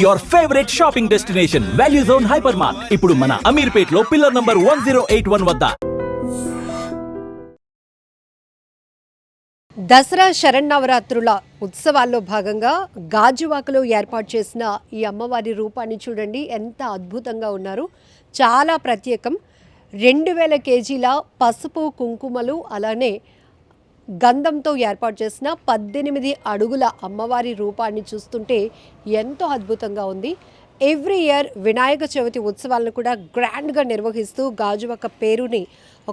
your favorite shopping destination, Value Zone Hypermart. ఇప్పుడు మన అమీర్పేట్లో pillar number 1081 వద్ద. దసరా శరన్నవరాత్రుల ఉత్సవాల్లో భాగంగా గాజువాకలో ఏర్పాటు చేసిన ఈ అమ్మవారి రూపాన్ని చూడండి, ఎంత అద్భుతంగా ఉన్నారు. చాలా ప్రత్యేకం. 2000 కేజీల పసుపు కుంకుమలు అలానే గంధంతో ఏర్పాటు చేసిన 18 అడుగుల అమ్మవారి రూపాన్ని చూస్తుంటే ఎంతో అద్భుతంగా ఉంది. ఎవ్రీ ఇయర్ వినాయక చవితి ఉత్సవాలను కూడా గ్రాండ్గా నిర్వహిస్తూ గాజువాక పేరుని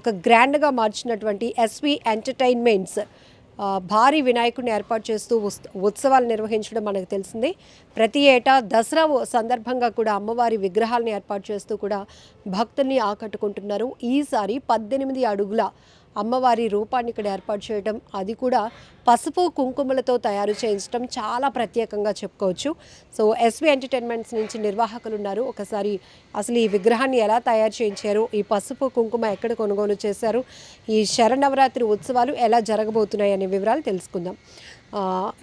ఒక గ్రాండ్గా మార్చినటువంటి ఎస్వి ఎంటర్టైన్మెంట్స్ భారీ వినాయకుడిని ఏర్పాటు చేస్తూ ఉత్సవాలు నిర్వహించడం మనకు తెలిసిందే. ప్రతి ఏటా దసరా సందర్భంగా కూడా అమ్మవారి విగ్రహాలను ఏర్పాటు చేస్తూ కూడా భక్తుల్ని ఆకట్టుకుంటున్నారు. ఈసారి 18 అడుగుల అమ్మవారి రూపాన్ని ఇక్కడ ఏర్పాటు చేయడం, అది కూడా పసుపు కుంకుమలతో తయారు చేయించడం చాలా ప్రత్యేకంగా చెప్పుకోవచ్చు. సో ఎస్వి ఎంటర్టైన్మెంట్స్ నుంచి నిర్వాహకులు ఉన్నారు. ఒకసారి అసలు ఈ విగ్రహాన్ని ఎలా తయారు చేయించారు, ఈ పసుపు కుంకుమ ఎక్కడ కొనుగోలు చేశారు, ఈ శరన్నవరాత్రి ఉత్సవాలు ఎలా జరగబోతున్నాయి అనే వివరాలు తెలుసుకుందాం.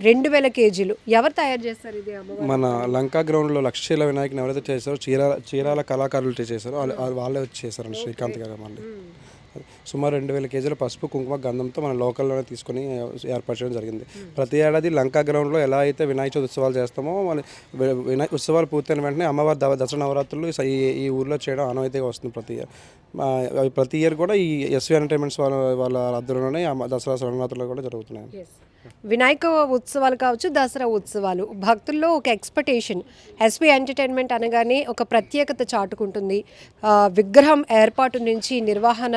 2000 కేజీలు ఎవరు తయారు చేస్తారు? ఇది మన లంకా గ్రౌండ్లో లక్షల వినాయకుని ఎవరైతే చేశారో చీరాల కళాకారులు చేశారో వాళ్ళే వచ్చి చేశారండి. శ్రీకాంత్ గారు మళ్ళీ సుమారు 2000 కేజీల పసుపు కుంకుమ గంధంతో మన లోకల్లోనే తీసుకొని ఏర్పాటు చేయడం జరిగింది. ప్రతి ఏడాది లంకా గ్రౌండ్లో ఎలా అయితే వినాయక చవితి ఉత్సవాలు చేస్తామో వినాయక ఉత్సవాలు పూర్తయిన వెంటనే అమ్మవారి దసరా నవరాత్రులు ఈ ఊర్లో చేయడం ఆనవాయితీగా వస్తుంది ప్రతి ఇయర్. ప్రతి ఇయర్ కూడా ఈ ఎస్వి ఎంటర్టైన్మెంట్స్ వాళ్ళ ఆధ్వర్యంలోనే దసరా నవరాత్రులు కూడా జరుగుతున్నాయి. వినాయక ఉత్సవాలు కావచ్చు, దసరా ఉత్సవాలు, భక్తుల్లో ఒక ఎక్స్పెక్టేషన్. ఎస్వి ఎంటర్టైన్మెంట్ అనగానే ఒక ప్రత్యేకత చాటుకుంటుంది. విగ్రహం ఏర్పాటు నుంచి నిర్వహణ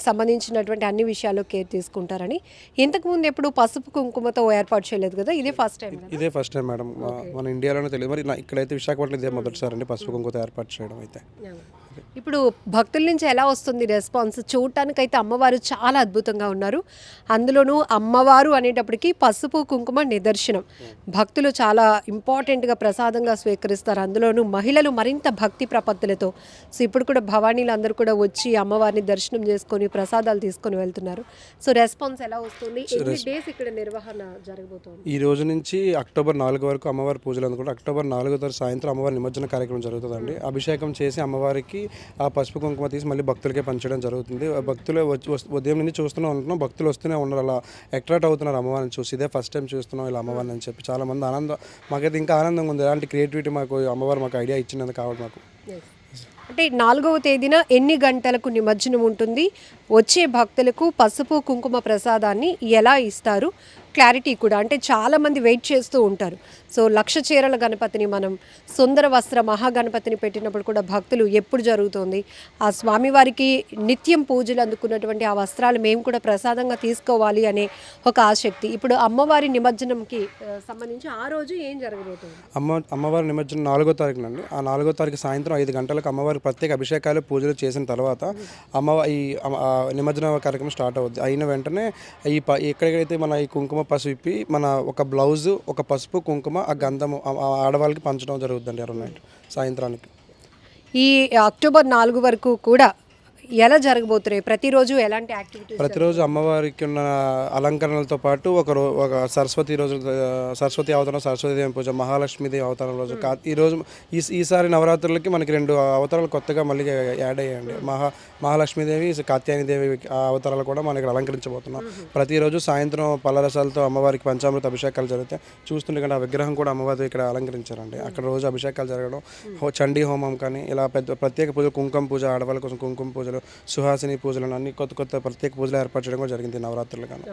సంబంధించినటువంటి అన్ని విషయాల్లో కేర్ తీసుకుంటారని. ఇంతకుముందు ఎప్పుడు పసుపు కుంకుమతో ఏర్పాటు చేయలేదు కదా, ఇదే ఫస్ట్ టైం? ఇదే ఫస్ట్ టైం మేడం, మన ఇండియాలోనే తెలియదు. మరి ఇక్కడైతే విశాఖపట్నం ఇదే మొదటిసారి అండి పసుపు కుంకుమతో ఏర్పాటు చేయడం. అయితే ఇప్పుడు భక్తుల నుంచి ఎలా వస్తుంది రెస్పాన్స్? చూడటానికైతే అమ్మవారు చాలా అద్భుతంగా ఉన్నారు. అందులోనూ అమ్మవారు అనేటప్పటికీ పసుపు కుంకుమ నిదర్శనం. భక్తులు చాలా ఇంపార్టెంట్గా ప్రసాదంగా స్వీకరిస్తారు. అందులోనూ మహిళలు మరింత భక్తి ప్రపత్తులతో. సో ఇప్పుడు కూడా భవానీలు అందరూ కూడా వచ్చి అమ్మవారిని దర్శనం చేసుకొని ప్రసాదాలు తీసుకొని వెళ్తున్నారు. సో రెస్పాన్స్ ఎలా వస్తుంది? ఎన్ని డేస్ ఇక్కడ నిర్వహణ జరగబోతోంది? ఈ రోజు నుంచి అక్టోబర్ 4 వరకు అమ్మవారి పూజలు అందుకుంటే అక్టోబర్ 4 తారీఖు సాయంత్రం అమ్మవారి నిమజ్జన కార్యక్రమం జరుగుతుందండి. అభిషేకం చేసి అమ్మవారికి ఆ పసుపు కుంకుమ తీసి మళ్ళీ భక్తులకే పంచడం జరుగుతుంది. భక్తులు ఉదయం నుంచి చూస్తూనే ఉంటున్నాం, భక్తులు వస్తూనే ఉన్నారు, అలా అట్రాక్ట్ అవుతున్నారు అమ్మవారిని చూసి. ఇదే ఫస్ట్ టైం చూస్తున్నాం ఇలా అమ్మవారిని అని చెప్పి చాలా మంది ఆనందం. మాకైతే ఇంకా ఆనందంగా ఉంది. ఎలాంటి క్రియేటివిటీ అమ్మవారు మాకు ఐడియా ఇచ్చినందుకు కావాలి మాకు. అంటే 4వ తేదీన ఎన్ని గంటలకు నిమజ్జనం ఉంటుంది, వచ్చే భక్తులకు పసుపు కుంకుమ ప్రసాదాన్ని ఎలా ఇస్తారు, క్లారిటీ కూడా. అంటే చాలామంది వెయిట్ చేస్తూ ఉంటారు. సో 1,00,000 చీరల గణపతిని మనం సుందర వస్త్ర మహాగణపతిని పెట్టినప్పుడు కూడా భక్తులు ఎప్పుడు జరుగుతుంది, ఆ స్వామివారికి నిత్యం పూజలు అందుకున్నటువంటి ఆ వస్త్రాలు మేము కూడా ప్రసాదంగా తీసుకోవాలి అనే ఒక ఆసక్తి. ఇప్పుడు అమ్మవారి నిమజ్జనంకి సంబంధించి ఆ రోజు ఏం జరగబోతుంది? అమ్మవారి నిమజ్జనం 4వ తారీఖునండి. ఆ 4వ తారీఖు సాయంత్రం 5 గంటలకు అమ్మవారికి ప్రత్యేక అభిషేకాలు పూజలు చేసిన తర్వాత ఈ నిమజ్జన కార్యక్రమం స్టార్ట్ అవుద్ది. అయిన వెంటనే ఎక్కడైతే మన ఈ కుంకుమ పసుపు ఇప్పి మన ఒక బ్లౌజు, ఒక పసుపు కుంకుమ, ఆ గంధము ఆడవాళ్ళకి పంచడం జరుగుతుందండి 2 నైట్ సాయంత్రానికి. ఈ అక్టోబర్ 4 వరకు కూడా ఎలా జరగబోతున్నాయి? ప్రతిరోజు ఎలాంటి యాక్టివిటీస్? ప్రతిరోజు అమ్మవారికి ఉన్న అలంకరణలతో పాటు ఒక సరస్వతి రోజు, సరస్వతి అవతారం, సరస్వతీదేవి పూజ, మహాలక్ష్మీదేవి అవతారం రోజు. ఈరోజు ఈసారి నవరాత్రులకి మనకి 2 అవతారాలు కొత్తగా మళ్ళీ యాడ్ అయ్యాయండి. మహాలక్ష్మీదేవి, కాత్యాయనిదేవి అవతారాలు కూడా మనకి అలంకరించబోతున్నాం. ప్రతిరోజు సాయంత్రం పల్లరసాలతో అమ్మవారికి పంచామృత అభిషేకాలు జరుగుతాయి. చూస్తుంటే ఆ విగ్రహం కూడా అమ్మవారి ఇక్కడ అలంకరించారండి. అక్కడ రోజు అభిషేకాలు జరగడం, చండీ హోమం కానీ ఇలా ప్రత్యేక పూజలు, కుంకుమ పూజ, ఆడవాళ్ళ కోసం కుంకుమ పూజలు, సుహాసిని పూజలను అన్ని కొత్త ప్రత్యేక పూజలు ఏర్పాటు చేయడం కూడా జరిగింది నవరాత్రులు కానీ.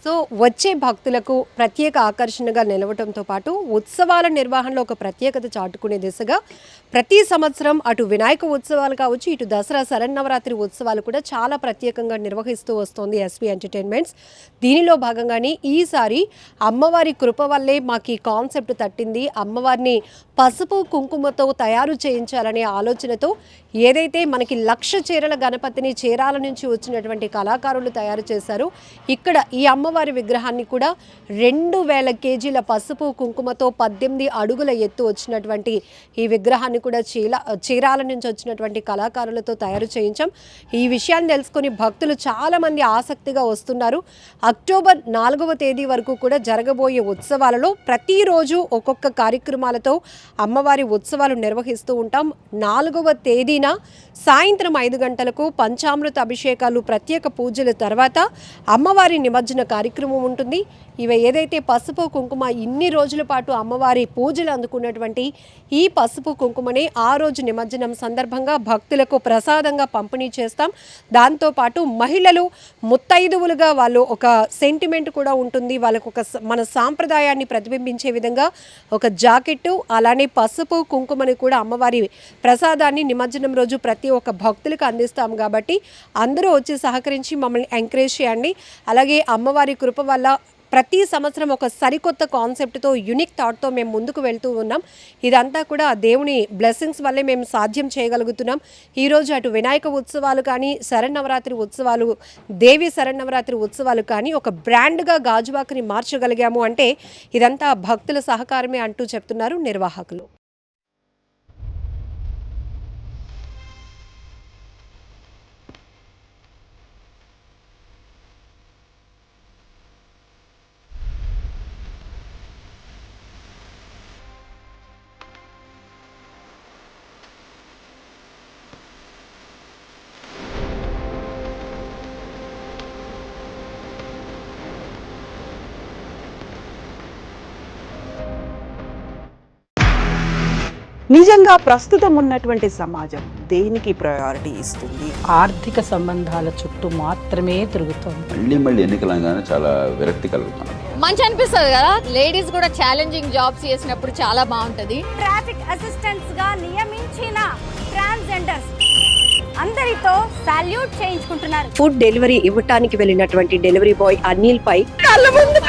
సో వచ్చే భక్తులకు ప్రత్యేక ఆకర్షణగా నిలవడంతో పాటు ఉత్సవాల నిర్వహణలో ఒక ప్రత్యేకత చాటుకునే దిశగా ప్రతి సంవత్సరం అటు వినాయక ఉత్సవాలు కావచ్చు, ఇటు దసరా శరన్నవరాత్రి ఉత్సవాలు కూడా చాలా ప్రత్యేకంగా నిర్వహిస్తూ వస్తోంది ఎస్వి ఎంటర్టైన్మెంట్స్. దీనిలో భాగంగానే ఈసారి అమ్మవారి కృప వల్లే మాకు ఈ కాన్సెప్ట్ తట్టింది. అమ్మవారిని పసుపు కుంకుమతో తయారు చేయించాలనే ఆలోచనతో ఏదైతే మనకి 1,00,000 చీరల గణపతిని చీరాల నుంచి వచ్చినటువంటి కళాకారులు తయారు చేశారో, ఇక్కడ ఈ అమ్మ అమ్మవారి విగ్రహాన్ని కూడా 2000 కేజీల పసుపు కుంకుమతో 18 అడుగుల ఎత్తు వచ్చినటువంటి ఈ విగ్రహాన్ని కూడా చీరాల నుంచి వచ్చినటువంటి కళాకారులతో తయారు చేయించాం. ఈ విషయాన్ని తెలుసుకొని భక్తులు చాలామంది ఆసక్తిగా వస్తున్నారు. అక్టోబర్ 4వ తేదీ వరకు కూడా జరగబోయే ఉత్సవాలలో ప్రతిరోజు ఒక్కొక్క కార్యక్రమాలతో అమ్మవారి ఉత్సవాలు నిర్వహిస్తూ ఉంటాం. 4వ తేదీన సాయంత్రం 5 గంటలకు పంచామృత అభిషేకాలు, ప్రత్యేక పూజల తర్వాత అమ్మవారి నిమజ్జన కార్యక్రమం ఉంటుంది. ఇవి ఏదైతే పసుపు కుంకుమ ఇన్ని రోజుల పాటు అమ్మవారి పూజలు అందుకున్నటువంటి ఈ పసుపు కుంకుమని ఆ రోజు నిమజ్జనం సందర్భంగా భక్తులకు ప్రసాదంగా పంపిణీ చేస్తాం. దాంతోపాటు మహిళలు ముత్తైదువులుగా వాళ్ళు ఒక సెంటిమెంట్ కూడా ఉంటుంది. వాళ్ళకు ఒక మన సాంప్రదాయాన్ని ప్రతిబింబించే విధంగా ఒక జాకెట్టు, అలానే పసుపు కుంకుమని కూడా అమ్మవారి ప్రసాదాన్ని నిమజ్జనం రోజు ప్రతి ఒక్క భక్తులకు అందిస్తాం. కాబట్టి అందరూ వచ్చి సహకరించి మమ్మల్ని ఎంకరేజ్ చేయండి. అలాగే అమ్మవారి కృప వల్ల ప్రతి సంవత్సరం ఒక సరికొత్త కాన్సెప్ట్తో, యూనిక్ థాట్తో మేము ముందుకు వెళ్తూ ఉన్నాం. ఇదంతా కూడా దేవుని బ్లెస్సింగ్స్ వల్లే మేము సాధ్యం చేయగలుగుతున్నాం. ఈరోజు అటు వినాయక ఉత్సవాలు కానీ, శరన్నవరాత్రి ఉత్సవాలు, దేవి శరన్నవరాత్రి ఉత్సవాలు కానీ ఒక బ్రాండ్గా గాజువాకని మార్చగలిగాము అంటే ఇదంతా భక్తుల సహకారమే అంటూ చెప్తున్నారు నిర్వాహకులు. నిజంగా ప్రస్తుతం ఉన్నటువంటి సమాజం దేనికి ప్రయారిటీ ఇస్తుంది? ఆర్థిక సంబంధాల చుట్టూ మాత్రమే తిరుగుతోంది. మళ్ళీ ఎన్నికలంగానే చాలా విరక్తి కలుగుతాను. మంచి అనిపిస్తుంది కదా, లేడీస్ కూడా ఛాలెంజింగ్ జాబ్స్ చేసినప్పుడు చాలా బాగుంటది. ట్రాఫిక్ అసిస్టెంట్స్ గా నియమించిన ట్రాన్స్జెండర్స్ అందరితో సాల్యూట్ చేయించుకుంటున్నారు. ఫుడ్ డెలివరీ ఇవ్వటానికి వెళ్ళినటువంటి డెలివరీ బాయ్ అనిల్ పై కళ్ళ ముందు